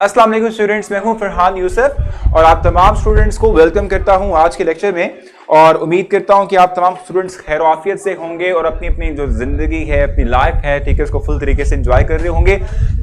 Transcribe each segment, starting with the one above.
अस्सलाम वालेकुम स्टूडेंट्स, मैं हूं फरहान यूसुफ और आप तमाम स्टूडेंट्स को वेलकम करता हूं आज के लेक्चर में। और उम्मीद करता हूं कि आप तमाम स्टूडेंट्स खैर आफियत से होंगे और अपनी अपनी जो जिंदगी है, अपनी लाइफ है, ठीक है, उसको फुल तरीके से एंजॉय कर रहे होंगे।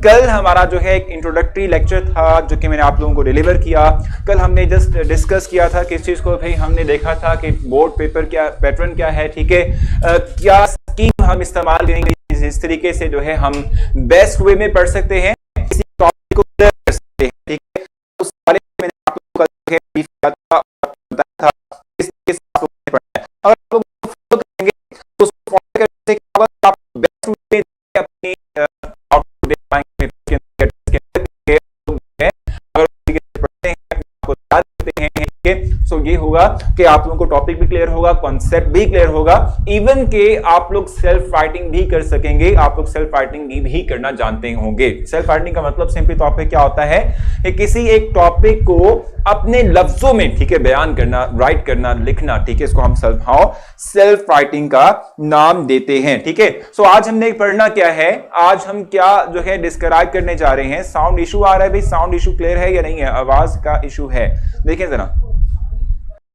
कल हमारा जो है एक इंट्रोडक्टरी लेक्चर था जो कि मैंने आप लोगों को डिलीवर किया। कल हमने जस्ट डिस्कस किया था किस चीज़ को, भाई हमने देखा था कि बोर्ड पेपर क्या पैटर्न क्या है, ठीक है, क्या स्कीम हम इस्तेमाल करेंगे, इस तरीके से जो है हम बेस्ट वे में पढ़ सकते हैं, इसी टॉपिक को क्लियर कर सकते हैं, ठीक है। उस बारे में मैंने आप लोगों को ब्रीफ किया था और बताया था किस तरीके से आप लोगों ने पढ़ना है। अगर आप लोग फॉलो करेंगे तो उसको फॉलो करने के बाद आप बेस्ट वे में अपनी आउटपुट दे पाएंगे। अगर पढ़ते हैं, आपको याद करते हैं, सो ये होगा कि आप लोगों को टॉपिक भी क्लियर होगा, कॉन्सेप्ट भी क्लियर होगा, इवन के आप लोग सेल्फ राइटिंग भी कर सकेंगे। आप लोग सेल्फ राइटिंग भी करना जानते होंगे। सेल्फ राइटिंग का मतलब सिंपली तौर पे क्या होता है कि किसी एक टॉपिक को अपने लफ्जों में, ठीक है, बयान करना, राइट करना, लिखना, ठीक है, इसको हम सेल्फ राइटिंग का नाम देते हैं, ठीक है। सो आज हमने पढ़ना क्या है, आज हम क्या जो है डिस्क्राइब करने जा रहे हैं। साउंड इशू आ रहा है भाई, साउंड इशू क्लियर है या नहीं है, आवाज का इशू है, देखिए जरा।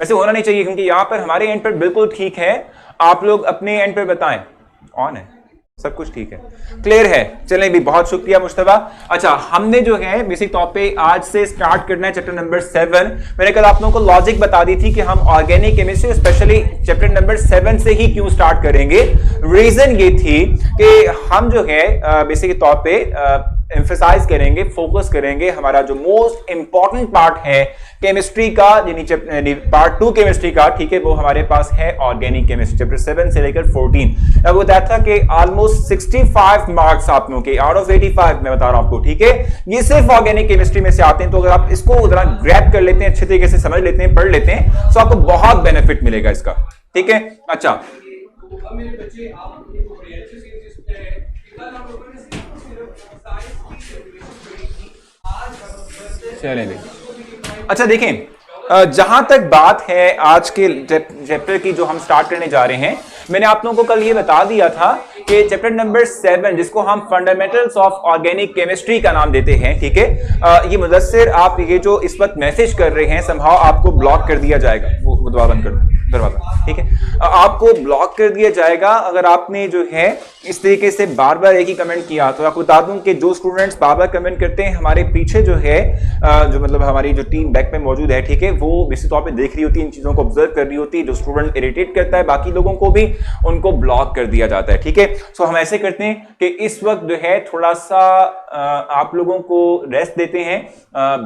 वैसे होना नहीं चाहिए क्योंकि यहां पर हमारे एंड पर बिल्कुल ठीक है, आप लोग अपने एंड पर बताएं। ऑन है, सब कुछ ठीक है, क्लियर है। चलें भी, बहुत शुक्रिया मुश्तबा। अच्छा, हमने जो है बेसिक तौर पे आज से स्टार्ट करना है चैप्टर नंबर 7। मैंने कल आप लोगों को लॉजिक बता दी थी कि हम organic chemistry specially chapter number 7 से ही क्यों स्टार्ट करेंगे। रीजन ये थी कि हम जो है बेसिक तौर पे एम्फसाइज करेंगे, फोकस करेंगे हमारा जो मोस्ट इंपॉर्टेंट पार्ट है केमिस्ट्री का, यानी पार्ट 2 केमिस्ट्री का, ठीक है, वो हमारे पास है ऑर्गेनिक केमिस्ट्री चैप्टर 7 से लेकर 14। अब बताया था कि ऑलमोस्ट 65 मार्क्स आप लोगों के आउट ऑफ 85 मैं बता रहा हूं आपको, ठीक है, ये सिर्फ ऑर्गेनिक केमिस्ट्री में से आते हैं। तो अगर आप इसको जरा ग्रैब कर लेते हैं, अच्छे तरीके से समझ लेते हैं, पढ़ लेते हैं, तो आपको बहुत बेनिफिट मिलेगा इसका, ठीक है। अच्छा, चलें भी। अच्छा देखें, जहां तक बात है आज के चैप्टर की जो हम स्टार्ट करने जा रहे हैं, मैंने आप लोगों को कल ये बता दिया था कि चैप्टर नंबर 7 जिसको हम फंडामेंटल्स ऑफ ऑर्गेनिक केमिस्ट्री का नाम देते हैं, ठीक है, ये मुदस्सिर आप ये जो इस वक्त मैसेज कर रहे हैं समहाउ आपको ब्लॉक कर दिया जाएगा। वो दरवाजा बंद कर दरवाजा, ठीक है, आपको ब्लॉक कर दिया जाएगा अगर आपने जो है इस तरीके से बार बार एक ही कमेंट किया। तो आपको बता दूं कि जो स्टूडेंट्स बार बार कमेंट करते हैं, हमारे पीछे जो है जो मतलब हमारी जो टीम बैक में मौजूद है, ठीक है, वो निश्चित तौर पे देख रही होती है, इन चीजों को ऑब्जर्व कर रही होती है। जो स्टूडेंट इरिटेट करता है बाकी लोगों को भी, उनको ब्लॉक कर दिया जाता है, ठीक है। सो हम ऐसे करते हैं कि इस वक्त जो है थोड़ा सा आप लोगों को रेस्ट देते हैं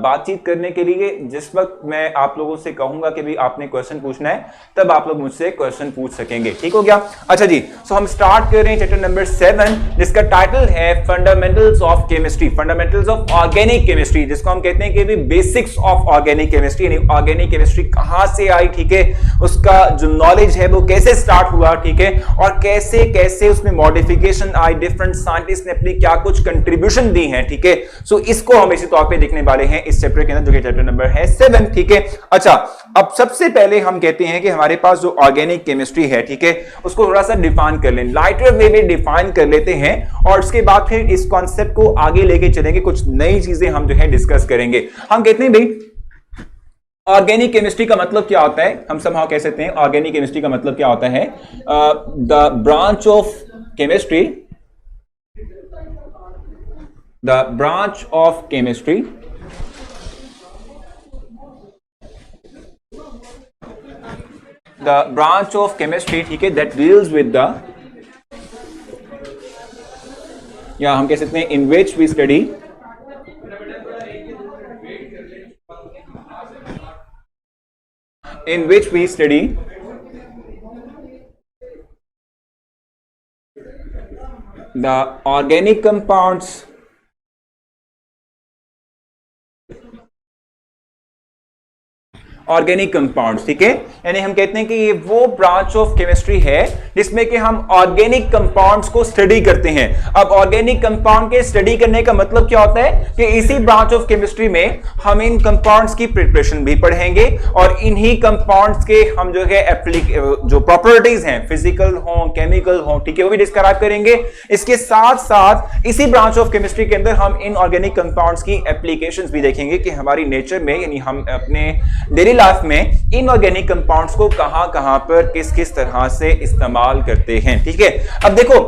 बातचीत करने के लिए। जिस वक्त मैं आप लोगों से कहूंगा कि भाई आपने क्वेश्चन पूछना है, तब आप लोग मुझसे क्वेश्चन पूछ सकेंगे, ठीक हो गया। अच्छा जी, सो हम स्टार्ट कर रहे हैं चैप्टर नंबर 7 जिसका टाइटल है fundamentals of chemistry, fundamentals of organic chemistry, जिसको हम कहते हैं कि बेसिक्स ऑफ ऑर्गेनिक केमिस्ट्री, यानी ऑर्गेनिक केमिस्ट्री कहां से आई, ठीक है, उसका जो नॉलेज है वो कैसे स्टार्ट हुआ, ठीक है, और कैसे कैसे उसमें मॉडिफिकेशन आई, डिफरेंट साइंटिस्ट ने अपनी क्या कुछ कंट्रीब्यूशन दी है, ठीक है। सो इसको हम इसी तौर पे देखने वाले हैं इस चैप्टर के अंदर, जो कि चैप्टर नंबर है 7, ठीक है। अच्छा, अब सबसे पहले हम कहते हैं कि हमारे पास जो ऑर्गेनिक केमिस्ट्री है, ठीक है, उसको थोड़ा सा डिफाइन कर लें, लाइटर वे में डिफाइन कर लेते हैं, और उसके बाद फिर इस कॉन्सेप्ट को आगे लेके चलेंगे, कुछ नई चीजें हम जो है डिस्कस करेंगे। हम कहते हैं भाई ऑर्गेनिक केमिस्ट्री का मतलब क्या होता है, हम समहाउ कह सकते हैं ऑर्गेनिक केमिस्ट्री का मतलब क्या होता है, the branch of chemistry, the branch of chemistry ठीक है, दैट डील्स विद द, या हम कह सकते हैं in which we study the organic compounds organic compounds, ठीक है। यानी हम कहते हैं कि ये वो ब्रांच ऑफ केमिस्ट्री है जिसमें कि हम ऑर्गेनिक कंपाउंड्स को स्टडी करते हैं। अब ऑर्गेनिक कंपाउंड के स्टडी करने का मतलब क्या होता है कि इसी ब्रांच ऑफ केमिस्ट्री में हम इन कंपाउंड्स की प्रिपरेशन भी पढ़ेंगे और इन्हीं कंपाउंड्स के हम जो है जो प्रॉपर्टीज हैं, फिजिकल हो, केमिकल हो, ठीक है, वो भी डिस्क्राइब करेंगे। इसके साथ साथ इसी ब्रांच ऑफ केमिस्ट्री के अंदर हम इन ऑर्गेनिक कंपाउंड्स की एप्लीकेशंस भी देखेंगे कि हमारी नेचर में, यानी हम अपने डेली लाइफ में इनऑर्गेनिक कंपाउंड्स को कहां पर किस किस तरह से इस्तेमाल करते हैं, ठीक है। अब देखो,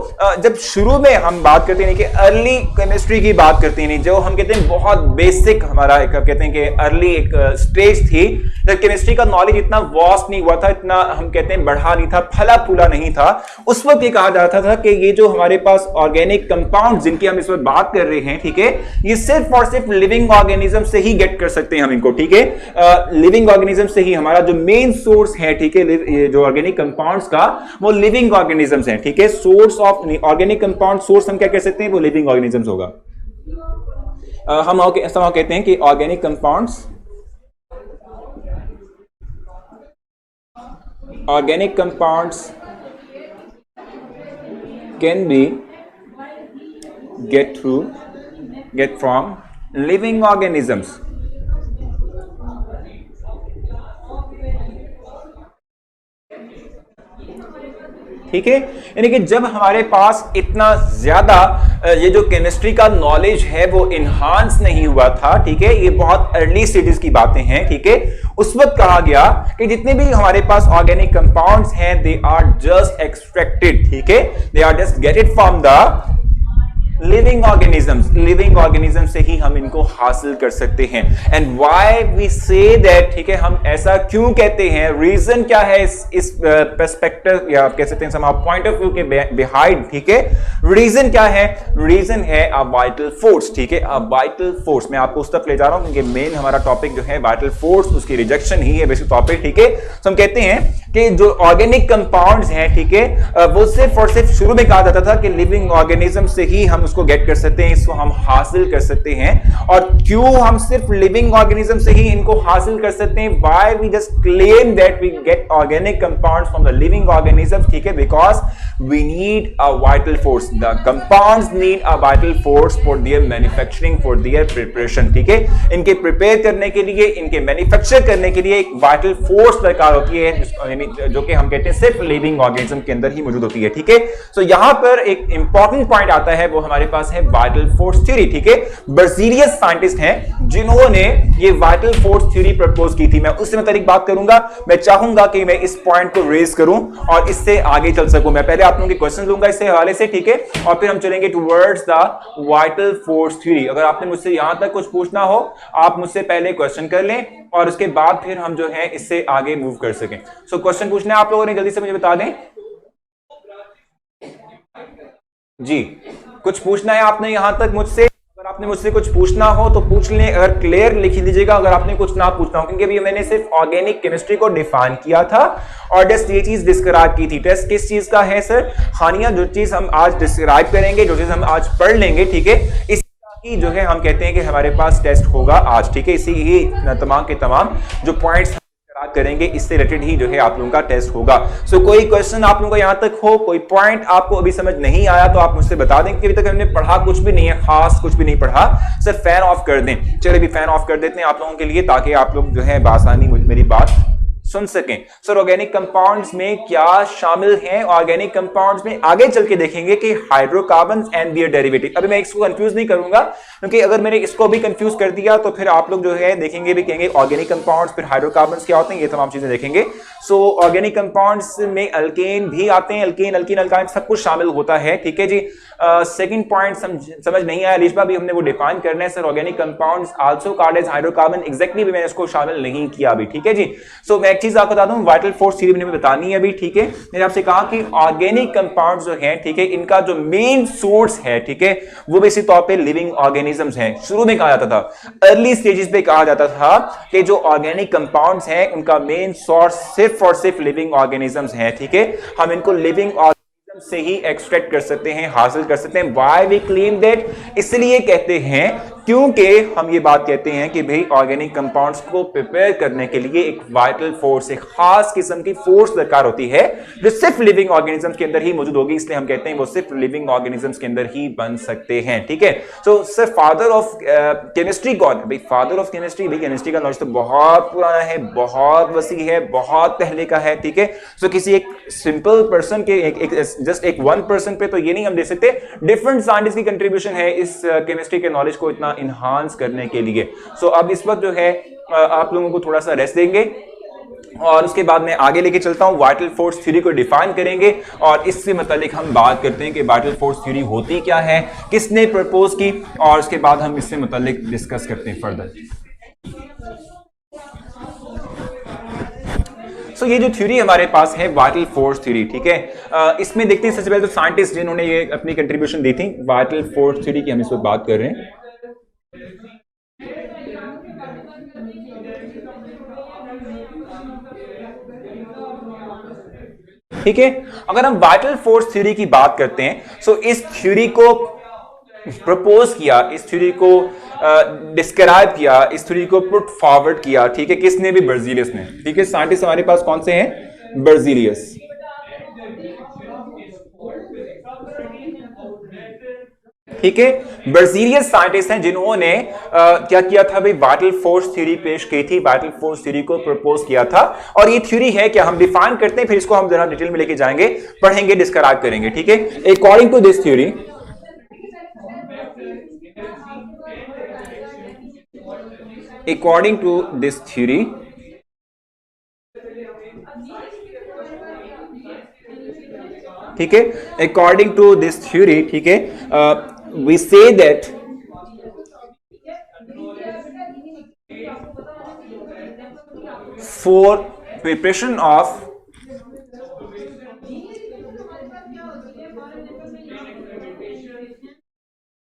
जब शुरू में हम बात करते हैं कि अर्ली केमिस्ट्री की बात करते हैं, जो हम कहते हैं बहुत बेसिक हमारा एक कहते हैं कि अर्ली एक स्टेज थी जब केमिस्ट्री का नॉलेज इतना वास्ट नहीं हुआ था, इतना हम कहते हैं बढ़ा नहीं था, फला फूला नहीं था। उस वक्त ये कहा जाता था कि ये जो हमारे पास ऑर्गेनिक कंपाउंड जिनकी हम इस वक्त बात कर रहे हैं, ठीक है, ये सिर्फ और सिर्फ लिविंग ऑर्गेनिज्म से ही गेट कर सकते हैं हम इनको, ठीक है। लिविंग ऑर्गेनिज्म से ही हमारा जो मेन सोर्स है, ठीक है, ये जो ऑर्गेनिक कंपाउंड्स का, वो लिविंग ऑर्गेनिजम्स हैं, ठीक है। Source of organic compound, source हम क्या कह सकते हैं, वो लिविंग ऑर्गेनिजम्स होगा। हम ऐसा कहते हैं कि organic compounds can be get from living organisms, ठीक है। यानी कि जब हमारे पास इतना ज्यादा ये जो केमिस्ट्री का नॉलेज है वो इनहांस नहीं हुआ था, ठीक है, ये बहुत अर्ली स्टेजेस की बातें हैं, ठीक है। उस वक्त कहा गया कि जितने भी हमारे पास ऑर्गेनिक कंपाउंड्स हैं, दे आर जस्ट एक्सट्रैक्टेड, ठीक है, they are just get it from the living organism से ही हम इनको हासिल कर सकते हैं। And why we say that, ठीक है, हम ऐसा क्यों कहते हैं, रीजन क्या है इस पर्सपेक्टिव या आप कह सकते हैं सम पॉइंट ऑफ व्यू के बिहाइंड, ठीक है। रीजन क्या है, रीजन है अ वाइटल फोर्स, ठीक है, अ वाइटल फोर्स। मैं आपको उस तक ले जा रहा हूं क्योंकि मेन हमारा टॉपिक जो है वाइटल फोर्स, उसकी रिजेक्शन ही है बेसिक टॉपिक, ठीक है। तो हम कहते हैं कि जो ऑर्गेनिक कंपाउंड्स हैं, ठीक है, वो सिर्फ और सिर्फ शुरू में कहा जाता था कि लिविंग ऑर्गेनिज्म से ही हम उसको गेट कर सकते हैं, इसको हम हासिल कर सकते हैं। और क्यों हम सिर्फ लिविंग ऑर्गेनिज्म से ही इनको हासिल कर सकते हैं, why we just claim that we get organic compounds from the living organism, ठीक है, because we need a vital force, the compounds need a vital force for their manufacturing, for their preparation, ठीक है। इनके prepare करने के लिए, इनके manufacture करने के लिए एक वाइटल फोर्स दरकार होती है, जो कि हम कहते हैं सिर्फ लिविंग ऑर्गेनिज्म के अंदर ही मौजूद होती है, ठीक है। सो यहां पर एक इंपॉर्टेंट पॉइंट आता है, वो हमारे पास है वाइटल फोर्स थ्योरी, ठीक है। ब्राजीलियन साइंटिस्ट हैं जिन्होंने ये वाइटल फोर्स थ्योरी प्रपोज की थी। मैं उससे मुताबिक बात करूंगा। मैं चाहूंगा कि मैं इस पॉइंट को रेज करूं और इससे आगे चल सकूं। मैं पहले आप लोगों के क्वेश्चन लूंगा इससे हवाले से, ठीक है, और फिर हम चलेंगे towards the vital force theory. अगर आपने मुझसे यहां तक कुछ पूछना हो, आप मुझसे पहले क्वेश्चन कर लें और उसके बाद फिर हम जो है इससे आगे मूव कर सकें। सो क्वेश्चन पूछना है आप लोगों ने, जल्दी से मुझे बता दें जी। कुछ पूछना है आपने यहां तक मुझसे? अगर आपने मुझसे कुछ पूछना हो तो पूछ लें, अगर क्लियर लिख दीजिएगा अगर आपने कुछ ना पूछना हो, क्योंकि अभी मैंने सिर्फ ऑर्गेनिक केमिस्ट्री को डिफाइन किया था और जस्ट ये चीज डिस्क्राइब की थी। टेस्ट किस चीज का है सर? हानिया, जो चीज हम आज डिस्क्राइब करेंगे, जो चीज हम आज पढ़ लेंगे, ठीक है, इस की जो है हम कहते हैं कि हमारे पास टेस्ट होगा आज, ठीक है। इसी ही तमाम के तमाम जो पॉइंट्स करेंगे इससे रिलेटेड ही जो है आप लोगों का टेस्ट होगा। सो कोई क्वेश्चन आप लोगों को यहां तक हो, कोई पॉइंट आपको अभी समझ नहीं आया तो आप मुझसे बता दें, क्योंकि अभी तक हमने पढ़ा कुछ भी नहीं है, खास कुछ भी नहीं पढ़ा। सर फैन ऑफ कर दें, चलिए भी फैन ऑफ कर देते हैं आप लोगों के लिए, ताकि आप लोग जो है बासानी मेरी बात सुन सकें। सर ऑर्गेनिक कंपाउंड्स में क्या शामिल हैं? ऑर्गेनिक कंपाउंड्स में आगे चल के देखेंगे कि हाइड्रोकार्बन्स एंड देयर डेरिवेटिव। अभी मैं इसको कंफ्यूज नहीं करूंगा, क्योंकि अगर मैंने इसको भी कंफ्यूज कर दिया तो फिर आप लोग जो है देखेंगे भी, कहेंगे ऑर्गेनिक कंपाउंड्स फिर हाइड्रोकार्बन्स क्या होते हैं, ये तमाम चीजें देखेंगे। सो ऑर्गेनिक कंपाउंड्स में अल्केन भी आते हैं, अल्केन, अल्कीन, अल्काइन सब कुछ शामिल होता है, ठीक है जी। सेकंड पॉइंट समझ नहीं आया लिशबा, भी हमने वो डिफाइन करना है sir. Organic compounds also called as hydrocarbon, exactly भी मैंने इसको शामिल नहीं किया अभी, ठीक है जी। सो मैं एक चीज आपको बता दूं, वाइटल फोर्स थ्योरी मैंने बतानी है अभी, ठीक है। मैंने आपसे कहा कि ऑर्गेनिक कंपाउंड्स जो हैं, ठीक है, इनका जो मेन सोर्स है, ठीक है, वो बेसिक तौर पे लिविंग ऑर्गेनिजम्स हैं। शुरू में कहा जाता था, अर्ली स्टेजेस पे कहा जाता था कि जो ऑर्गेनिक कंपाउंड्स हैं उनका मेन सोर्स सिर्फ और सिर्फ लिविंग ऑर्गेनिजम्स हैं, ठीक है। हम इनको लिविंग से ही एक्सट्रैक्ट कर सकते हैं, हासिल कर सकते हैं। व्हाई वी क्लेम दैट, इसलिए कहते हैं क्योंकि हम ये बात कहते हैं कि भाई ऑर्गेनिक कंपाउंड्स को प्रिपेयर करने के लिए एक वाइटल फोर्स, एक खास किस्म की फोर्स दरकार होती है जो सिर्फ लिविंग ऑर्गेनिजम्स के अंदर ही मौजूद होगी, इसलिए हम कहते हैं वो सिर्फ लिविंग ऑर्गेनिजम्स के अंदर ही बन सकते हैं। ठीक है, so sir father of chemistry कौन है? भाई फादर ऑफ केमिस्ट्री, भाई केमिस्ट्री का नॉलेज तो बहुत पुराना है, बहुत वसी है, बहुत पहले का है। ठीक है, सो किसी एक सिंपल पर्सन के जस्ट एक वन पर्सन पे तो ये नहीं हम दे सकते, डिफरेंट साइंटिस्ट की कंट्रीब्यूशन है इस केमिस्ट्री के नॉलेज को इतना इनहांस करने के लिए। सो अब इस वक्त जो है आप लोगों को थोड़ा सा रेस्ट देंगे और उसके बाद मैं आगे लेके चलता हूं, वाइटल फोर्स थ्योरी को डिफाइन करेंगे और इससे मतलब हम बात करते हैं कि वाइटल फोर्स थ्योरी होती क्या है, किसने प्रपोज की, और उसके बाद हम इससे मतलब डिस्कस करते हैं फर्दर। सो ये जो थ्योरी हमारे पास है वाइटल फोर्स थ्योरी, ठीक है, इसमें देखते हैं सबसे पहले तो साइंटिस्ट जिन्होंने ये अपनी कंट्रीब्यूशन दी थी वाइटल फोर्स थ्योरी की हम इस वक्त बात कर रहे हैं। ठीक है, अगर हम वाइटल फोर्स थ्योरी की बात करते हैं, सो इस थ्योरी को प्रपोज किया, इस थ्योरी को डिस्क्राइब किया, इस थ्योरी को पुट फॉरवर्ड किया, ठीक है, किसने भी? बर्जीलियस ने। ठीक है, साइंटिस्ट हमारे पास कौन से हैं? बर्जीलियस। ठीक है, बर्जीलियस साइंटिस्ट हैं जिन्होंने क्या किया था भाई? वाइटल फोर्स थ्योरी पेश की थी, वाइटल फोर्स थ्योरी को प्रपोज किया था। और ये थ्योरी है क्या, हम डिफाइन करते हैं, फिर इसको हम जरा डिटेल में लेके जाएंगे, पढ़ेंगे, डिस्क्राइब करेंगे। ठीक है, according to this theory, according to this theory, ठीक है, according to this theory, ठीक है, we say that for preparation of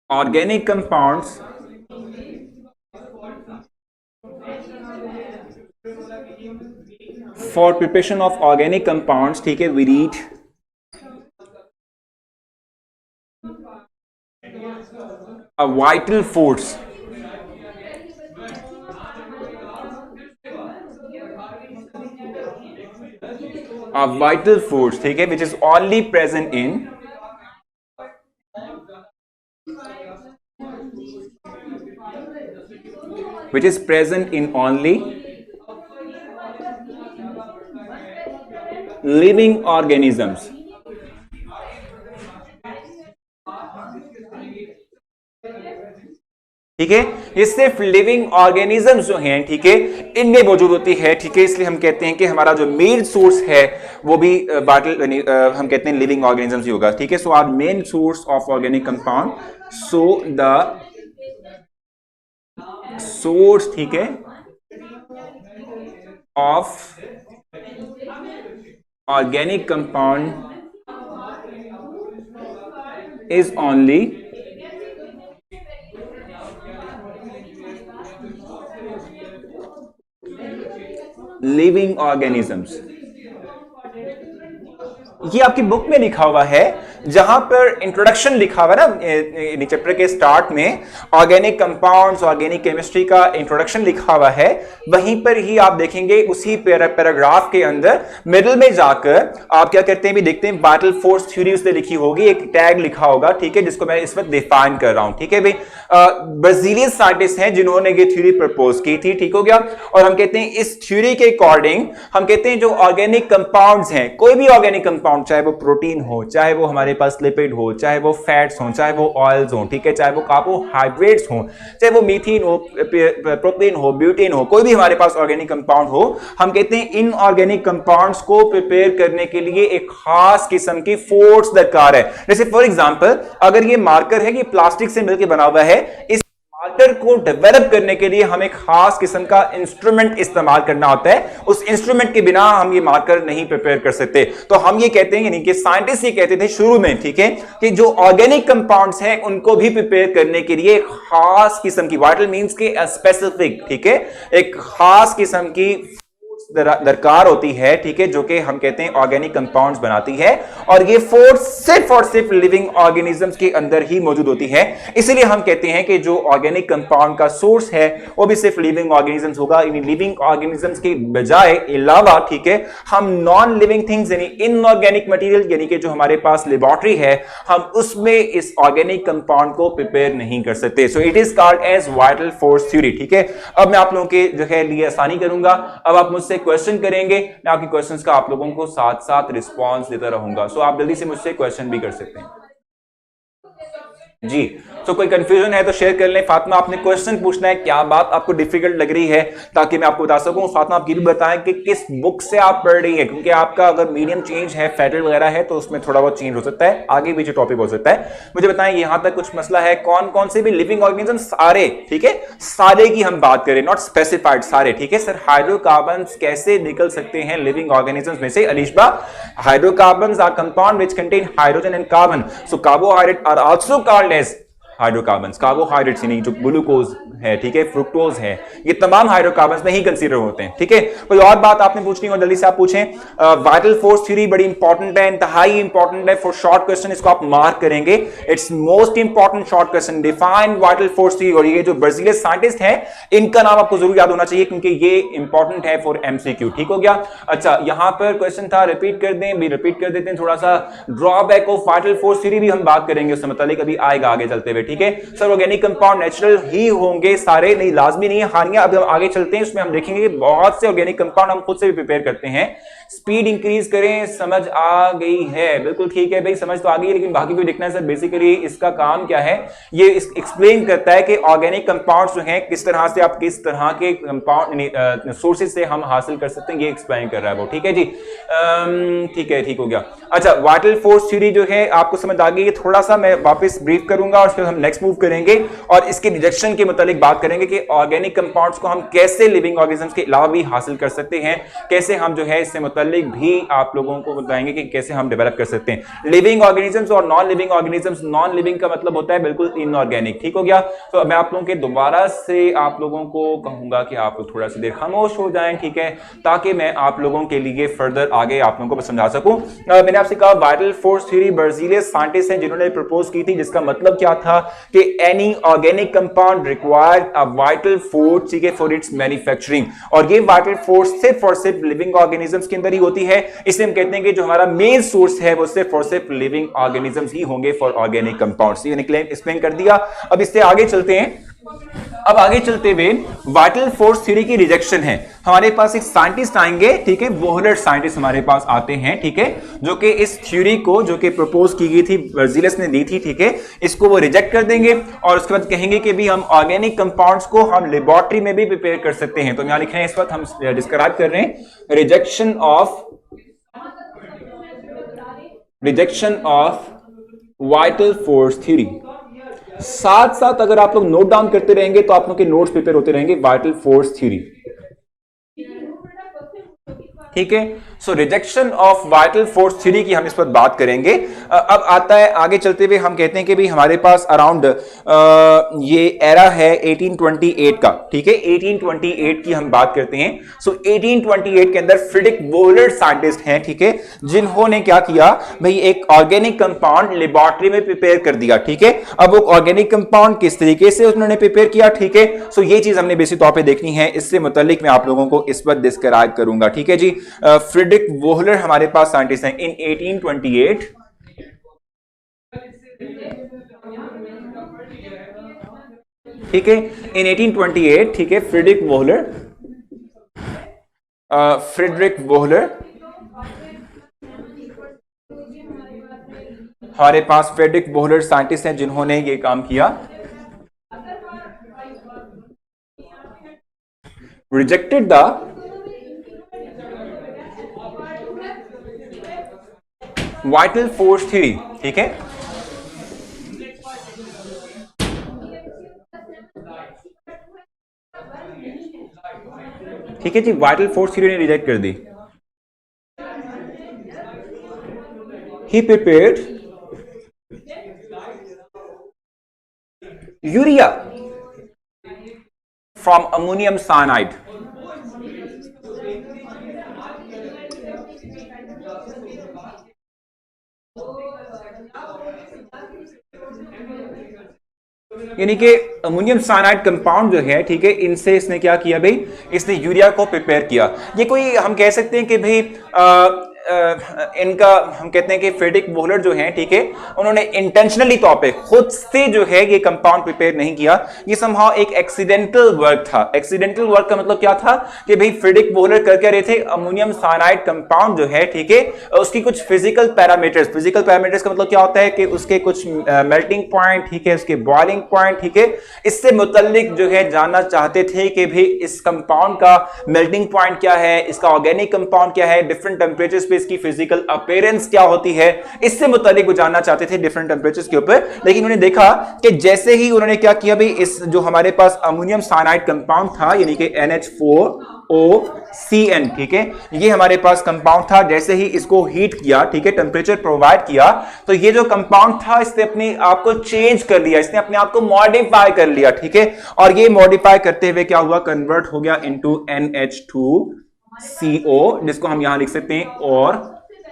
organic compounds, for preparation of organic compounds, ठीक है, we need a vital force, a vital force, ठीक है, which is only present in only living organisms। ठीक है, ये सिर्फ लिविंग ऑर्गेनिजम्स जो हैं, ठीक है, इनमें मौजूद होती है। ठीक है, इसलिए हम कहते हैं कि हमारा जो मेन सोर्स है वो भी हम कहते हैं लिविंग ऑर्गेनिजम्स ही होगा। ठीक है, so are main source of organic compound, so the source, ठीक है, of organic compound is only living organisms. ये आपकी बुक में लिखा हुआ है, जहां पर इंट्रोडक्शन लिखा हुआ है ना, चैप्टर के स्टार्ट में ऑर्गेनिक कंपाउंड्स, ऑर्गेनिक केमिस्ट्री का इंट्रोडक्शन लिखा हुआ है, वहीं पर ही आप देखेंगे उसी पैराग्राफ के अंदर मिडिल में जाकर आप क्या करते हैं भी देखते हैं वाइटल फोर्स थ्योरी उसने लिखी होगी, एक टैग लिखा होगा। ठीक है, जिसको मैं इस वक्त डिफाइन कर रहा हूं। ठीक है भाई, ब्राजीलियन साइंटिस्ट हैं जिन्होंने ये थ्योरी प्रपोज की थी। ठीक हो गया, और हम कहते हैं इस थ्योरी के अकॉर्डिंग हम कहते हैं जो ऑर्गेनिक कंपाउंड्स हैं, कोई भी ऑर्गेनिक कंपाउंड, चाहे वो प्रोटीन हो, चाहे वो हमारे पास लिपिड हो, चाहे वो फैट्स हो, चाहे वो ऑयल्स हो, ठीक है, चाहे वो कार्बोहाइड्रेट्स हो, चाहे वो मीथेन हो, प्रोपेन हो, ब्यूटेन हो, कोई भी हमारे पास ऑर्गेनिक कंपाउंड हो, हम कहते हैं इन ऑर्गेनिक कंपाउंड्स को प्रिपेयर करने के लिए एक खास किस्म की फोर्स दरकार है। जैसे फॉर एग्जांपल अगर ये मार्कर है कि प्लास्टिक से मिलकर बना हुआ है, इस मार्कर को डेवलप करने के लिए हमें खास किस्म का इंस्ट्रूमेंट इस्तेमाल करना होता है। उस इंस्ट्रूमेंट के बिना हम ये मार्कर नहीं प्रिपेयर कर सकते। तो हम ये कहते हैं, यानी कि साइंटिस्ट ये कहते थे शुरू में, ठीक है, कि जो ऑर्गेनिक कंपाउंड्स हैं उनको भी प्रिपेयर करने के लिए खास किस्म की, वाइटल मींस के स्पेसिफिक, ठीक है, एक खास किस्म की दरकार होती है, ठीक है, जो कि हम कहते हैं ऑर्गेनिक कंपाउंड्स बनाती है, और ये फोर्स सिर्फ और सिर्फ लिविंग ऑर्गेनिजम्स के अंदर ही मौजूद होती है। इसलिए हम कहते हैं कि जो ऑर्गेनिक कंपाउंड का सोर्स है वो भी सिर्फ लिविंग ऑर्गेनिजम्स होगा। इन लिविंग ऑर्गेनिजम्स के बजाय अलावा, ठीक है, हम नॉन लिविंग थिंग्स यानी इनऑर्गेनिक मटेरियल यानी कि जो हमारे पास लेबोरेटरी है, हम उसमें इस ऑर्गेनिक कंपाउंड को प्रिपेयर नहीं कर सकते। So it is called as vital force theory, ठीक है। अब मैं आप लोगों के जो है लिए आसानी करूंगा। अब आप मुझसे क्वेश्चन करेंगे, मैं आपके क्वेश्चंस का आप लोगों को साथ साथ रिस्पांस देता रहूंगा। सो आप जल्दी से मुझसे क्वेश्चन भी कर सकते हैं जी। तो कोई कंफ्यूजन है तो शेयर कर लें। फातिमा, आपने क्वेश्चन पूछना है, क्या बात आपको डिफिकल्ट लग रही है, ताकि मैं आपको बता सकूं। फातिमा, आप ये भी बताएं कि किस बुक से आप पढ़ रही है, क्योंकि आपका अगर मीडियम चेंज है, फेडरल वगैरह है, तो उसमें थोड़ा बहुत चेंज हो सकता है, आगे भी जो टॉपिक हो सकता है। मुझे बताएं, यहां तक कुछ मसला है? कौन कौन से भी लिविंग ऑर्गेनिज्म, सारे, ठीक है, सारे की हम बात करें, नॉट स्पेसिफाइड, सारे, ठीक है। सर, हाइड्रोकार्बन कैसे निकल सकते हैं लिविंग ऑर्गेनिज्म में से? Alishba, hydrocarbon are compound which contain hydrogen and carbon, so carbohydrate are also called as hydrocarbons. Carbohydrates यानी जो ग्लूकोज है, ठीक है, फ्रुक्टोज है, ये तमाम हाइड्रोकार्बन्स में ही कंसीडर होते हैं, ठीक है। कोई और बात आपने पूछनी हो जल्दी से आप पूछें। वाइटल फोर्स थ्योरी बड़ी इंपॉर्टेंट है, इंतहाई इंपॉर्टेंट है। फॉर शॉर्ट क्वेश्चन इसको आप मार्क करेंगे, it's most important short question. Define vital force theory. और ये जो ब्राजीलियन साइंटिस्ट है, इनका नाम आपको जरूर याद होना चाहिए, क्योंकि ये इंपॉर्टेंट है फॉर एमसीक्यू, ठीक हो गया। अच्छा, यहां पर क्वेश्चन था, रिपीट कर दें, भी रिपीट कर देते हैं थोड़ा सा। Drawback of vital force theory भी हम बात करेंगे, उससे मतलब कभी आएगा आगे चलते हुए, ठीक है। सर, ऑर्गेनिक कंपाउंड नेचुरल ही होंगे सारे, नहीं लाजमी नहीं है, हानियां। अब हम आगे चलते हैं, उसमें हम देखेंगे कि बहुत से ऑर्गेनिक कंपाउंड हम खुद से भी प्रिपेयर करते हैं। स्पीड इंक्रीज करें, समझ आ गई है? बिल्कुल ठीक है भाई, समझ तो आ गई है, लेकिन बाकी भी देखना है। सर, बेसिकली इसका काम क्या है, ये एक्सप्लेन करता है कि ऑर्गेनिक कंपाउंड्स जो हैं किस तरह से, आप किस तरह के कंपाउंड सोर्सेज से हम हासिल कर सकते हैं, ये एक्सप्लेन कर रहा है वो, ठीक है जी। ठीक है, ठीक हो गया। अच्छा, वाइटल फोर्स थ्योरी जो है आपको समझ आ गई है? थोड़ा सा मैं वापस ब्रीफ करूंगा और फिर हम नेक्स्ट मूव करेंगे और इसके रिजेक्शन के मुतालिक बात करेंगे कि ऑर्गेनिक कंपाउंड्स को हम कैसे लिविंग ऑर्गेनिजम्स के अलावा भी हासिल कर सकते हैं, कैसे हम जो है इससे मुतालिक भी आप लोगों को बताएंगे कि कैसे हम डेवलप कर सकते हैं लिविंग ऑर्गेनिजम्स और non living organisms. Non living का मतलब होता है बिल्कुल इनऑर्गेनिक, ठीक हो गया। तो मैं आप लोगों के दोबारा से आप लोगों को कहूंगा कि आप लोग थोड़ा सी देर खामोश हो जाएं, ठीक है, ताकि मैं आप लोगों के लिए फर्दर आगे आप लोगों को समझा सकूं। मैंने आपसे कहा vital force theory Brazilian scientist हैं जिन्होंने प्रपोज की थी, जिसका मतलब क्या था कि एनी ऑर्गेनिक कंपाउंड रिक्वायर्ड अ वाइटल फोर्स, ठीक है, फॉर इट्स मैन्युफैक्चरिंग। और ये वाइटल फोर्स सिर्फ और सिर्फ लिविंग ऑर्गेनिजम्स के अंदर ही होती है। इसलिए हम कहते हैं कि जो हमारा मेन सोर्स है वो सिर्फ और सिर्फ लिविंग ऑर्गेनिजम्स ही होंगे फॉर ऑर्गेनिक कंपाउंड्स। ये निकले एक्सप्लेन कर दिया। अब इससे आगे चलते हैं। अब आगे चलते हुए वाइटल फोर्स थ्योरी की रिजेक्शन है। हमारे पास एक साइंटिस्ट आएंगे, ठीक है, वोहलर साइंटिस्ट हमारे पास आते हैं, ठीक है, जो कि इस थ्योरी को जो कि प्रपोज की गई थी, वर्जिलस ने दी थी, ठीक है, इसको वो रिजेक्ट कर देंगे और उसके बाद कहेंगे कि भी हम ऑर्गेनिक कंपाउंड्स को हम लेबोरेटरी में भी प्रिपेयर कर सकते हैं। तो यहां लिख रहे हैं, इस वक्त हम डिस्क्राइब कर रहे हैं rejection of vital force theory. साथ साथ अगर आप लोग नोट डाउन करते रहेंगे तो आप लोग के नोट्स प्रिपेयर होते रहेंगे। वाइटल फोर्स थ्योरी, ठीक है। So rejection of vital force theory की हम इस पर बात करेंगे। अब आता है आगे चलते हुए, हम कहते हैं कि भी हमारे पास अराउंड ये एरा है 1828 का, ठीक है, 1828 की हम बात करते हैं। सो 1828 के अंदर फ्रेडरिक वोहलर साइंटिस्ट हैं, ठीक है, जिन्होंने क्या किया भाई, एक ऑर्गेनिक कंपाउंड लेबोरेटरी में प्रिपेयर कर दिया, ठीक है। अब वो ऑर्गेनिक कंपाउंड किस तरीके से उन्होंने प्रिपेयर किया, ठीक है, सो ये चीज हमने बेसिक तौर पे देखनी है। इससे मुतालिक मैं आप लोगों को इस पर डिस्क्राइब करूंगा, ठीक है जी। फ्रेडरिक वोहलर हमारे पास साइंटिस्ट हैं इन 1828। ठीक है, इन 1828, ठीक है, फ्रेडरिक वोहलर हमारे पास फ्रेडरिक वोहलर साइंटिस्ट हैं जिन्होंने ये काम किया। Rejected the vital force theory, ठीक है, ठीक है जी, वाइटल फोर्स थ्योरी ने रिजेक्ट कर दी। He prepared urea from ammonium cyanide. यानी कि अमोनियम साइनाइड कंपाउंड जो है, ठीक है, इनसे इसने क्या किया भाई, इसने यूरिया को प्रिपेयर किया। ये कोई हम कह सकते हैं कि भाई इनका हम कहते हैं कि फ्रेडरिक वोहलर जो है, ठीक है, उन्होंने इंटेंशनली तौर पे खुद से जो है ये कंपाउंड प्रिपेयर नहीं किया। ये समहाउ एक एक्सीडेंटल वर्क था। एक्सीडेंटल वर्क का मतलब क्या था कि भाई फ्रेडरिक वोहलर कर क्या रहे थे, अमोनियम साइनाइड कंपाउंड जो है, ठीक है, उसकी कुछ फिजिकल पैरामीटर्स का मतलब क्या होता है कि उसके कुछ मेल्टिंग पॉइंट, ठीक है, उसके बॉइलिंग पॉइंट, ठीक है, इससे मुतल्लिक जो है जानना चाहते थे कि भाई इस कंपाउंड का मेल्टिंग पॉइंट क्या है, इसका ऑर्गेनिक कंपाउंड क्या है, डिफरेंट टेंपरेचर्स पे इसकी फिजिकल अपीयरेंस क्या होती है, इससे मुतल्लिक वो जानना चाहते थे डिफरेंट टेंपरेचर्स के ऊपर। लेकिन उन्होंने देखा कि जैसे ही उन्होंने क्या किया भाई, इस जो हमारे पास अमोनियम साइनाइड कंपाउंड था, यानी कि NH4OCN, ठीक है, ये हमारे पास कंपाउंड था, जैसे ही इसको हीट किया, ठीक है, टेंपरेचर प्रोवाइड किया, तो ये जो कंपाउंड था इसने अपने आप को चेंज कर लिया, इसने अपने आप को मॉडिफाई कर लिया, ठीक है, और ये मॉडिफाई करते हुए क्या हुआ, कन्वर्ट हो गया इनटू NH2CO, जिसको हम यहां लिख सकते हैं और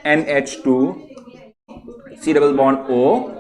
NH2C डबल बॉन्ड O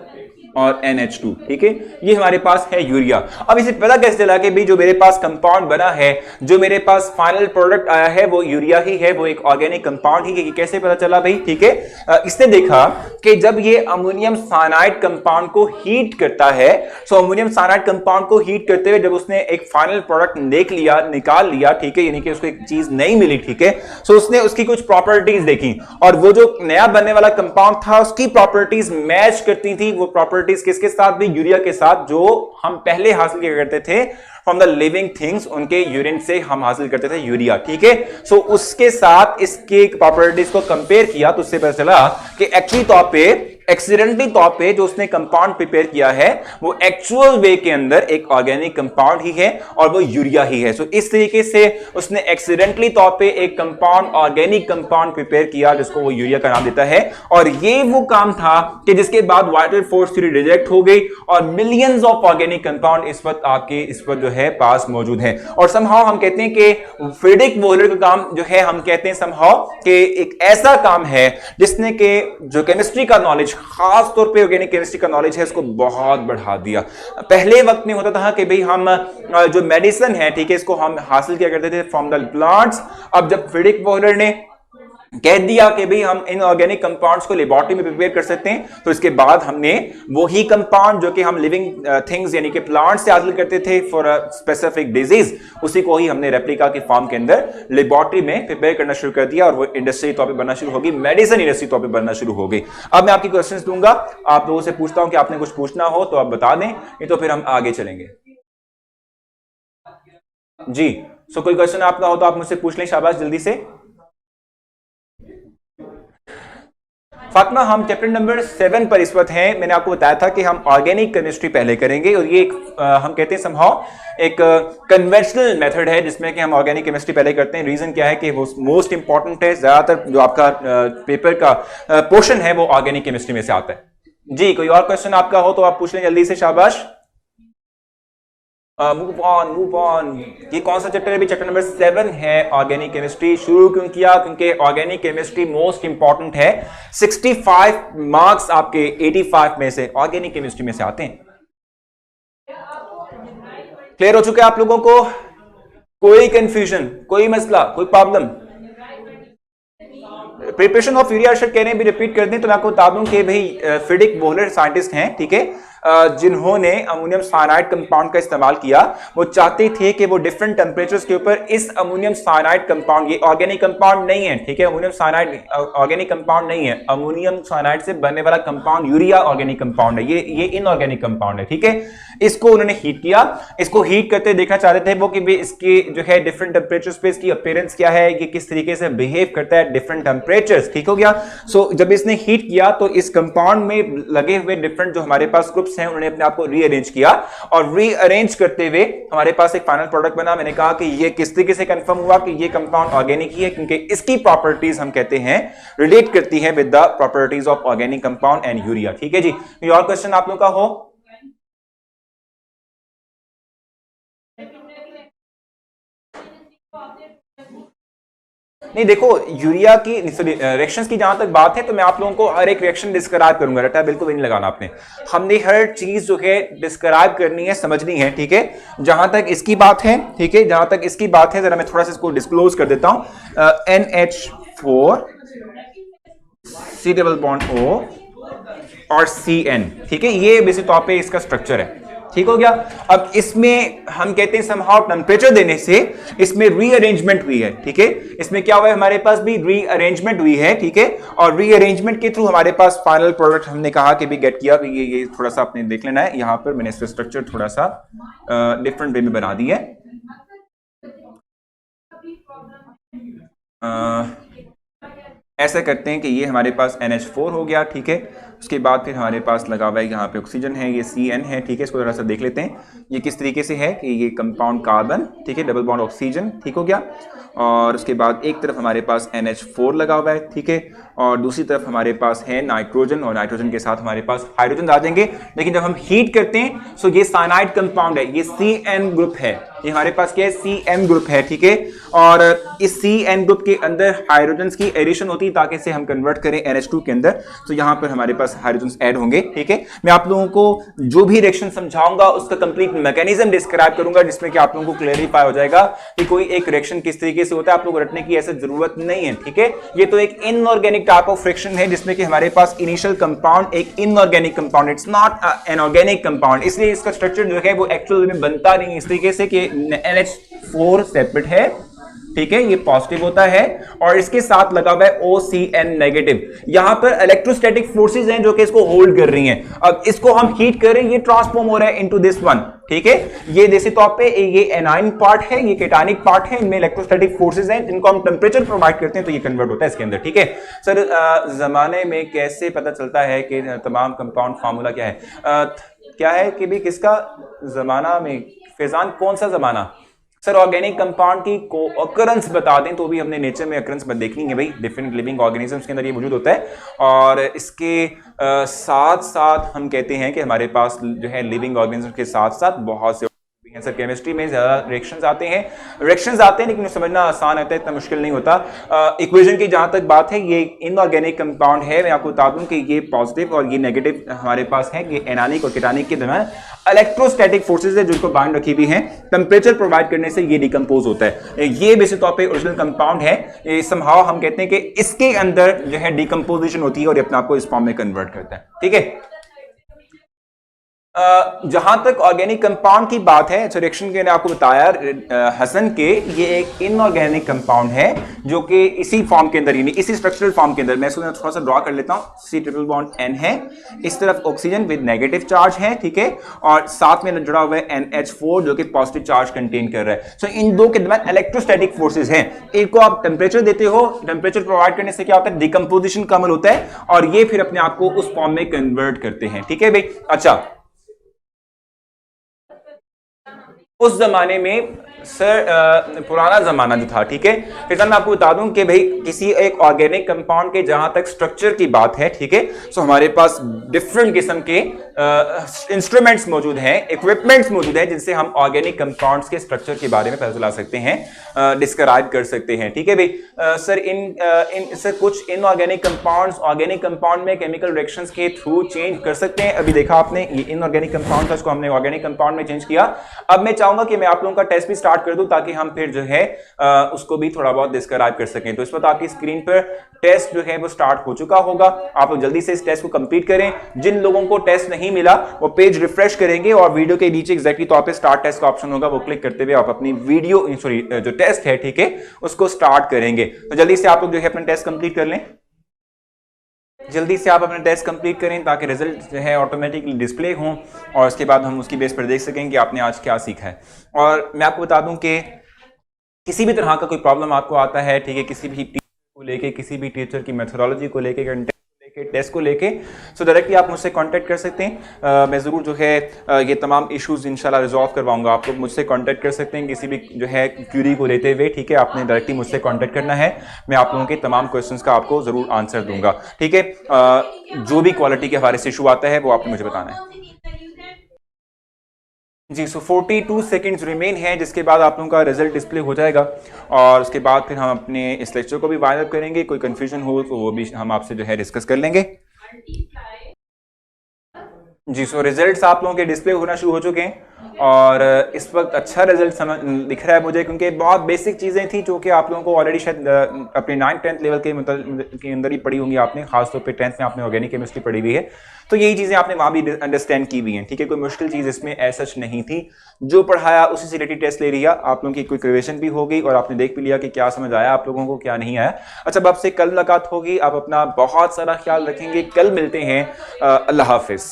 और NH2, ठीक है, ये हमारे पास है यूरिया। अब इसे पता कैसे चला कि भाई जो मेरे पास कंपाउंड बना है, जो मेरे पास फाइनल प्रोडक्ट आया है वो यूरिया ही है, वो एक ऑर्गेनिक कंपाउंड ही है, कि कैसे पता चला भाई, ठीक है, इसने देखा कि जब ये अमोनियम साइनाइड कंपाउंड को हीट करता है, सो अमोनियम साइनाइड कंपाउंड को हीट करते हुए जब उसने एक फाइनल प्रोडक्ट देख लिया, निकाल लिया, ठीक है, यानी कि उसको एक चीज नहीं मिली, ठीक है, सो उसने उसकी कुछ प्रॉपर्टीज देखी, और वो जो नया बनने वाला कंपाउंड था उसकी प्रॉपर्टीज मैच करती थी, वो प्रॉपर्टीज किसके साथ भी, यूरिया के साथ, जो हम पहले हासिल किया करते थे फ्रॉम द लिविंग थिंग्स, उनके यूरिन से हम हासिल करते थे यूरिया, ठीक है, सो उसके साथ इसके प्रॉपर्टीज को कंपेयर किया तो उससे पता चला कि एक्चुअली तौर पे, एक्सीडेंटली तौर पे जो उसने कंपाउंड प्रिपेयर किया है वो एक्चुअल वे के अंदर एक ऑर्गेनिक कंपाउंड ही है और वो यूरिया ही है। सो इस तरीके से उसने एक्सीडेंटली तौर पे एक कंपाउंड, ऑर्गेनिक कंपाउंड प्रिपेयर किया जिसको वो यूरिया का नाम देता है, और ये वो काम था कि जिसके बाद वाइटल फोर्स थ्योरी रिजेक्ट हो गई और मिलियंस ऑफ ऑर्गेनिक कंपाउंड इस वक्त आपके इस वक्त जो है पास मौजूद है। और समहाउ हम कहते हैं कि फ्रेडरिक वोहलर का काम जो है, हम कहते हैं समहाउ कि एक ऐसा काम है जिसने के जो केमिस्ट्री का नॉलेज, खास तौर पे ऑर्गेनिक केमिस्ट्री का नॉलेज है, इसको बहुत बढ़ा दिया। पहले वक्त में होता था कि भाई हम जो मेडिसिन है, ठीक है, इसको हम हासिल किया करते थे फ्रॉम द प्लांट्स। अब जब फ्रेडरिक वोहलर ने कह दिया कि भाई हम इन ऑर्गेनिक कंपाउंड्स को लेबोरेटरी में प्रिपेयर कर सकते हैं, तो इसके बाद हमने वही कंपाउंड जो कि हम लिविंग थिंग्स यानी कि प्लांट्स से हासिल करते थे फॉर अ स्पेसिफिक डिजीज, उसी को ही हमने रेप्लिका के फॉर्म के अंदर लेबोरेटरी में प्रिपेयर करना शुरू कर दिया और वो इंडस्ट्री तौर पे बनना शुरू होगी, मेडिसिन इंडस्ट्री तौर पे बनना शुरू हो गई। अब मैं आपकी क्वेश्चंस दूंगा, आप लोगों से पूछता हूं कि आपने कुछ पूछना हो तो आप बता दें, नहीं तो फिर हम आगे चलेंगे। जी, सो कोई क्वेश्चन आपका हो तो आप मुझसे पूछ लें, शाबाश, जल्दी से। फातिमा, हम चैप्टर नंबर 7 पर इस वक्त हैं। मैंने आपको बताया था कि हम ऑर्गेनिक केमिस्ट्री पहले करेंगे और ये एक हम कहते हैं समहाउ एक कन्वेंशनल मेथड है जिसमें कि हम ऑर्गेनिक केमिस्ट्री पहले करते हैं। रीजन क्या है कि वो मोस्ट इंपॉर्टेंट है, ज्यादातर जो आपका पेपर का पोर्शन है वो ऑर्गेनिक केमिस्ट्री में से आता है। जी, कोई और क्वेश्चन आपका हो तो आप पूछ लें जल्दी से, शाबाश। Move on. ये कौन सा चैप्टर है? अभी चैप्टर नंबर 7 है ऑर्गेनिक केमिस्ट्री। शुरू क्यों किया? क्योंकि ऑर्गेनिक केमिस्ट्री मोस्ट इंपॉर्टेंट है। 65 मार्क्स आपके 85 में से ऑर्गेनिक केमिस्ट्री में से आते हैं। क्लियर हो चुका है आप लोगों को? कोई कंफ्यूजन, कोई मसला, कोई problem? Preparation of urea Arshad कह रहे हैं भी रिपीट कर दें तो मैं आपको बता दूं कि भाई फ्रेडरिक वोहलर साइंटिस्ट हैं, ठीक है, जिन्होंने अमोनियम साइनाइड कंपाउंड का इस्तेमाल किया। वो चाहते थे कि वो डिफरेंट टेंपरेचर्स के ऊपर इस अमोनियम साइनाइड कंपाउंड, ये ऑर्गेनिक कंपाउंड नहीं है, ठीक है, अमोनियम साइनाइड ऑर्गेनिक कंपाउंड नहीं है, अमोनियम साइनाइड से बनने वाला कंपाउंड यूरिया ऑर्गेनिक कंपाउंड है, ये इनऑर्गेनिक कंपाउंड है, ठीक है। इसको उन्होंने हीट किया, इसको हीट करते देखना चाहते थे वो कि इसकी जो है डिफरेंट टेंपरेचर्स पे इसकी अपीयरेंस क्या है, ये किस तरीके से बिहेव करता है डिफरेंट टेंपरेचर्स, ठीक हो गया। सो जब इसने हीट किया तो इस कंपाउंड में लगे हुए डिफरेंट जो हमारे पास ग्रुप्स हैं उन्होंने अपने आप को रीअरेंज किया और रीअरेंज करते हुए हमारे पास एक फाइनल प्रोडक्ट बना। मैंने कहा कि ये किस तरीके से कंफर्म हुआ कि ये कंपाउंड ऑर्गेनिक ही है, क्योंकि इसकी प्रॉपर्टीज हम कहते हैं रिलेट करती है with the properties of organic compound and urea, ठीक है जी। कोई और क्वेश्चन आप लोगों का हो? नहीं देखो, यूरिया की रिएक्शंस की जहां तक बात है तो मैं आप लोगों को हर एक रिएक्शन डिस्क्राइब करूंगा, रटा बिल्कुल भी नहीं लगाना आपने। हमने हर चीज जो है डिस्क्राइब करनी है, समझनी है, ठीक है। जहां तक इसकी बात है, ठीक है, जहां तक इसकी बात है, जरा मैं थोड़ा सा इसको डिस्क्लोज कर देता हूं। NH4 C double bond O और CN, ठीक है, ये बेसिक तौर पे इसका स्ट्रक्चर है, ठीक हो गया। अब इसमें हम कहते हैं समहाउ टेम्परेचर देने से इसमें रीअरेंजमेंट हुई है, ठीक है। इसमें क्या हुआ है, हमारे पास भी रीअरेंजमेंट हुई है, ठीक है। और रीअरेंजमेंट के थ्रू हमारे पास फाइनल प्रोडक्ट हमने कहा कि भी गेट किया। ये थोड़ा सा आपने देख लेना है, यहां पर मैंने इसका स्ट्रक्चर थोड़ा सा डिफरेंट वे में बना दिया है। ऐसा करते हैं कि ये हमारे पास NH4 हो गया, ठीक है। उसके बाद फिर हमारे पास लगा हुआ है यहाँ पे ऑक्सीजन है, ये CN है, ठीक है। इसको थोड़ा सा देख लेते हैं ये किस तरीके से है कि ये कंपाउंड कार्बन, ठीक है, डबल बॉन्ड ऑक्सीजन, ठीक हो गया। और उसके बाद एक तरफ हमारे पास NH4 लगा हुआ है, ठीक है, और दूसरी तरफ हमारे पास है नाइट्रोजन, और नाइट्रोजन के साथ हमारे पास हाइड्रोजन आ जाएंगे। लेकिन जब हम हीट करते हैं तो ये साइनाइड कंपाउंड है, ये CN ग्रुप है, ये हमारे पास क्या है, CN ग्रुप है, ठीक है। और इस CN ग्रुप के अंदर हाइड्रोजन की एडिशन होती है ताकि इसे हम कन्वर्ट करें NH2 के अंदर, तो यहां पर हमारे पास हाइड्रोजन ऐड होंगे, ठीक है। मैं आप लोगों को जो भी रिएक्शन समझाऊंगा उसका कंप्लीट मैकेनिज्म डिस्क्राइब करूंगा, जिसमें कि आप लोगों को क्लियरिफाई हो जाएगा कि कोई एक रिएक्शन किस तरीके से होता है। आप लोग रटने की ऐसी जरूरत नहीं है, ठीक है। ये तो एक इनऑर्गेनिक टाइप ऑफ फ्रिक्शन है जिसमें कि हमारे पास इनिशियल कंपाउंड एक inorganic compound, it's not an organic compound, इसलिए इसका स्ट्रक्चर जो है वो एक्चुअल में बनता नहीं इस तरीके से कि NH4 सेपरेट है, ठीक है, ये पॉजिटिव होता है और इसके साथ लगा हुआ है OCN नेगेटिव। यहां पर इलेक्ट्रोस्टैटिक फोर्सेस हैं जो कि इसको होल्ड कर रही हैं। अब इसको हम हीट करें, ये ट्रांसफॉर्म हो रहा है इनटू दिस वन, ठीक है। ये देसी तौर पे ये एनाइन पार्ट है, ये केटानिक पार्ट है, इनमें इलेक्ट्रोस्टैटिक फोर्सेस हैं जिनको हम टेम्परेचर प्रोवाइड करते हैं तो ये कन्वर्ट होता है इसके अंदर, ठीक है। सर जमाने में कैसे पता चलता है कि तमाम कंपाउंड फार्मूला क्या है? क्या है कि भी किसका जमाना में, फैजान कौन सा जमाना? सर ऑर्गेनिक कंपाउंड की को ऑकरेंस बता दें तो भी हमने नेचर में ऑकरेंस देखनी है भाई, डिफरेंट लिविंग ऑर्गेनिजम्स के अंदर ये मौजूद होता है। और इसके साथ साथ हम कहते हैं कि हमारे पास जो है लिविंग ऑर्गेनिज्म के साथ साथ बहुत से सर केमिस्ट्री में ज्यादा रिएक्शंस आते हैं लेकिन समझना आसान होता है, इतना मुश्किल नहीं होता। इक्वेशन की जहां तक बात है, ये इनऑर्गेनिक कंपाउंड है। मैं आपको बता दूं कि ये पॉजिटिव और ये नेगेटिव हमारे पास है, ये एनानिक और केटानिक के दरमियान इलेक्ट्रोस्टैटिक फोर्सेज है जिनको बाइंड रखी हुई है, टेम्परेचर प्रोवाइड करने से ये डिकम्पोज होता है। ये बेसिक तौर पे ओरिजिनल कंपाउंड है। समहाउ हम कहते हैं कि इसके अंदर जो है डिकम्पोजिशन होती है और अपने आप को इस फॉर्म में कन्वर्ट करता है, ठीक है। जहां तक ऑर्गेनिक कंपाउंड की बात है, रिएक्शन के ने आपको बताया हसन के, ये एक इनऑर्गेनिक कंपाउंड है जो कि इसी फॉर्म के अंदर, यानी इसी स्ट्रक्चरल फॉर्म के अंदर, मैं इसको थोड़ा सा ड्रॉ कर लेता हूं। C ट्रिपल बॉन्ड N है, इस तरफ ऑक्सीजन विद नेगेटिव चार्ज है, ठीक है, और साथ में जुड़ा हुआ है NH4 जो कि पॉजिटिव चार्ज कंटेन कर रहा है। सो इन दो के दरमियान इलेक्ट्रोस्टैटिक फोर्सेस हैं। एक को आप टेम्परेचर देते हो, टेम्परेचर प्रोवाइड करने से क्या होता है, डिकम्पोजिशन का अमल होता है और ये फिर अपने आप को उस फॉर्म में कन्वर्ट करते हैं, ठीक है भाई। अच्छा, उस जमाने में सर पुराना जमाना जो था, ठीक है, फिर मैं आपको बता दूं कि भाई किसी एक ऑर्गेनिक कंपाउंड के जहां तक स्ट्रक्चर की बात है, ठीक है, सो हमारे पास डिफरेंट किस्म के इंस्ट्रूमेंट्स मौजूद हैं, इक्विपमेंट्स मौजूद हैं जिनसे हम ऑर्गेनिक कंपाउंड्स के स्ट्रक्चर के बारे में पता चला सकते हैं, डिस्क्राइब कर सकते हैं, ठीक है भाई। सर कुछ इनऑर्गेनिक कंपाउंड्स ऑर्गेनिक कंपाउंड में केमिकल रिएक्शंस के थ्रू चेंज कर सकते हैं। अभी देखा आपने, ये इनऑर्गेनिक कंपाउंड था, उसको हमने ऑर्गेनिक कंपाउंड में चेंज किया। अब मैं चाहूंगा कि मैं आप लोगों का टेस्ट भी स्टार्ट कर दूं ताकि हम फिर जो है उसको भी थोड़ा बहुत डिस्क्राइब कर सकें। तो इस वक्त आपकी स्क्रीन पर टेस्ट जो है वो स्टार्ट हो चुका होगा। आप लोग जल्दी से इस टेस्ट को कंप्लीट करें। जिन लोगों को टेस्ट नहीं मिला वो पेज रिफ्रेश करेंगे और वीडियो के नीचे एग्जैक्टली तौर पे स्टार्ट टेस्ट का ऑप्शन होगा, वो क्लिक करते हुए आप अपनी वीडियो जो टेस्ट है, ठीक है, उसको स्टार्ट करेंगे। तो जल्दी से आप लोग जो है अपना टेस्ट कंप्लीट कर लें, जल्दी से आप अपना टेस्ट कंप्लीट करें ताकि रिजल्ट जो है ऑटोमेटिकली डिस्प्ले हों और उसके बाद हम उसकी बेस पर देख सकें कि आपने आज क्या सीखा है। और मैं आपको बता दूं कि किसी भी तरह का कोई प्रॉब्लम आपको आता है, ठीक है, किसी भी टीचर को लेके, किसी भी टीचर की मेथोडोलॉजी को लेके, टेस्ट को लेके, सो डायरेक्टली आप मुझसे कांटेक्ट कर सकते हैं। मैं ज़रूर जो है ये तमाम इश्यूज इंशाल्लाह रिजॉल्व करवाऊंगा। आप लोग मुझसे कांटेक्ट कर सकते हैं किसी भी जो है क्यूरी को लेते हुए, ठीक है। आपने डायरेक्टली मुझसे कांटेक्ट करना है, मैं आप लोगों के तमाम क्वेश्चंस का आपको ज़रूर आंसर दूंगा, ठीक है। जो भी क्वालिटी के हवाले से इशू आता है वो आपने मुझे बताना है। जी, सो 42 सेकंड्स रिमेन है, जिसके बाद आप लोगों का रिजल्ट डिस्प्ले हो जाएगा और उसके बाद फिर हम अपने इस लेक्चर को भी वाइंड अप करेंगे। कोई कंफ्यूजन हो तो वो भी हम आपसे जो है डिस्कस कर लेंगे। जी, सो रिजल्ट्स आप लोगों के डिस्प्ले होना शुरू हो चुके हैं और इस वक्त अच्छा रिजल्ट समझ दिख रहा है मुझे, क्योंकि बहुत बेसिक चीज़ें थी जो कि आप लोगों को ऑलरेडी शायद अपने 9th-10th लेवल के अंदर ही पढ़ी होंगी आपने, खासतौर पे 10th में आपने ऑर्गेनिक केमिस्ट्री पढ़ी हुई है, तो यही चीज़ें आपने वहाँ भी अंडरस्टैंड की हुई हैं। ठीक है, कोई मुश्किल चीज़ इसमें ऐसा नहीं थी, जो पढ़ाया उसी से रिलेटेड टेस्ट ले लिया, आप लोगों की कोई क्वेश्चन भी हो गई और आपने देख भी लिया कि क्या समझ आया आप लोगों को, क्या नहीं आया। अच्छा, अब आपसे कल मुलाकात होगी, आप अपना बहुत सारा ख्याल रखेंगे, कल मिलते हैं। अल्लाह हाफिज़।